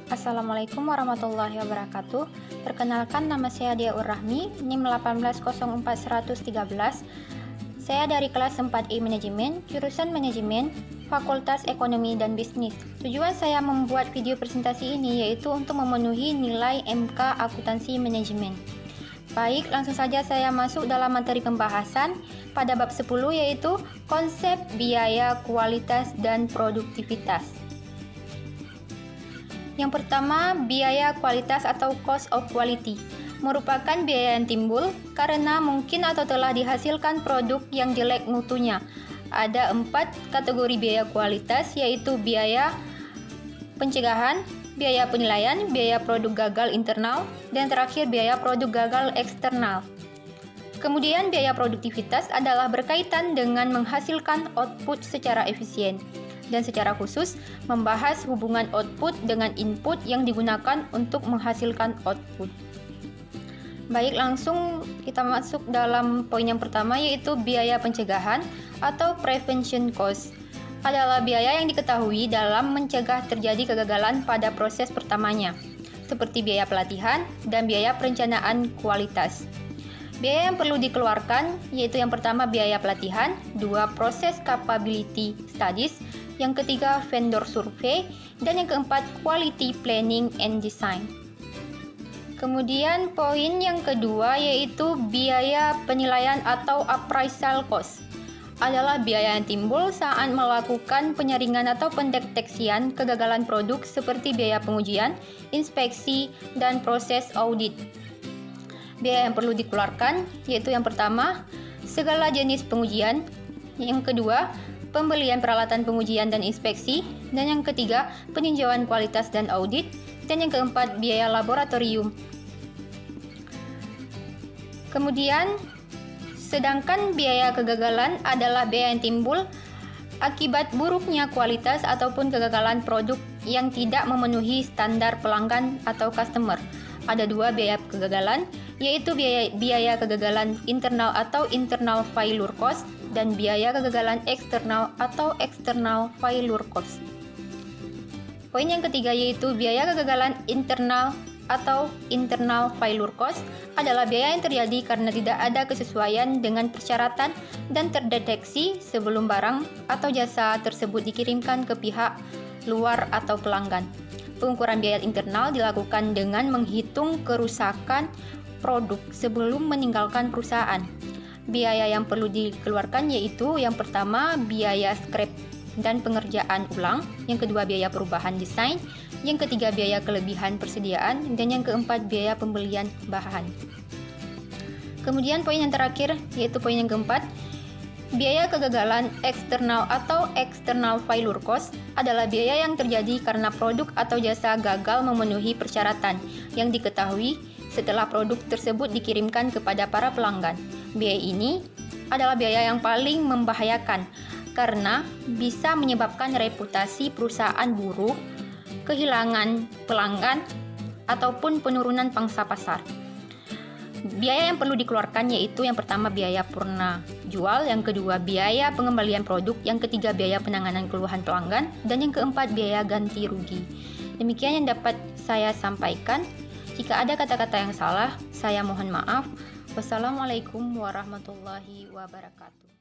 Assalamualaikum warahmatullahi wabarakatuh. Perkenalkan, nama saya Dia Urrahmi, NIM 1804113. Saya dari kelas 4I Manajemen, jurusan Manajemen, Fakultas Ekonomi dan Bisnis. Tujuan saya membuat video presentasi ini yaitu untuk memenuhi nilai MK Akuntansi Manajemen. Baik, langsung saja saya masuk dalam materi pembahasan pada bab 10, yaitu konsep biaya, kualitas, dan produktivitas. Yang pertama, biaya kualitas atau cost of quality merupakan biaya yang timbul karena mungkin atau telah dihasilkan produk yang jelek mutunya. Ada 4 kategori biaya kualitas, yaitu biaya pencegahan, biaya penilaian, biaya produk gagal internal, dan terakhir biaya produk gagal eksternal. Kemudian biaya produktivitas adalah berkaitan dengan menghasilkan output secara efisien, dan secara khusus membahas hubungan output dengan input yang digunakan untuk menghasilkan output. Baik, langsung kita masuk dalam poin yang pertama, yaitu biaya pencegahan atau prevention cost. Adalah biaya yang diketahui dalam mencegah terjadi kegagalan pada proses pertamanya, seperti biaya pelatihan dan biaya perencanaan kualitas. Biaya yang perlu dikeluarkan yaitu yang pertama biaya pelatihan, 2 proses capability studies, yang ketiga vendor survey, dan yang keempat quality planning and design. Kemudian poin yang kedua yaitu biaya penilaian atau appraisal cost. Adalah biaya yang timbul saat melakukan penyaringan atau pendeteksian kegagalan produk seperti biaya pengujian, inspeksi, dan proses audit. Biaya yang perlu dikeluarkan yaitu yang pertama, segala jenis pengujian, yang kedua, pembelian peralatan pengujian dan inspeksi, dan yang ketiga, peninjauan kualitas dan audit, dan yang keempat, biaya laboratorium. Kemudian, sedangkan biaya kegagalan adalah biaya yang timbul akibat buruknya kualitas ataupun kegagalan produk yang tidak memenuhi standar pelanggan atau customer. Ada 2 biaya kegagalan, yaitu biaya kegagalan internal atau internal failure cost, dan biaya kegagalan eksternal atau external failure cost. Poin yang ketiga yaitu biaya kegagalan internal atau internal failure cost adalah biaya yang terjadi karena tidak ada kesesuaian dengan persyaratan dan terdeteksi sebelum barang atau jasa tersebut dikirimkan ke pihak luar atau pelanggan. Pengukuran biaya internal dilakukan dengan menghitung kerusakan produk sebelum meninggalkan perusahaan. Biaya yang perlu dikeluarkan yaitu yang pertama biaya scrap dan pengerjaan ulang, yang kedua biaya perubahan desain, yang ketiga biaya kelebihan persediaan, dan yang keempat biaya pembelian bahan. Kemudian poin yang terakhir yaitu poin yang keempat, biaya kegagalan eksternal atau external failure cost adalah biaya yang terjadi karena produk atau jasa gagal memenuhi persyaratan yang diketahui setelah produk tersebut dikirimkan kepada para pelanggan. Biaya ini adalah biaya yang paling membahayakan karena bisa menyebabkan reputasi perusahaan buruk, kehilangan pelanggan, ataupun penurunan pangsa pasar. Biaya yang perlu dikeluarkan yaitu yang pertama biaya purna jual, yang kedua biaya pengembalian produk, yang ketiga biaya penanganan keluhan pelanggan, dan yang keempat biaya ganti rugi. Demikian yang dapat saya sampaikan. Jika ada kata-kata yang salah, saya mohon maaf. Wassalamualaikum warahmatullahi wabarakatuh.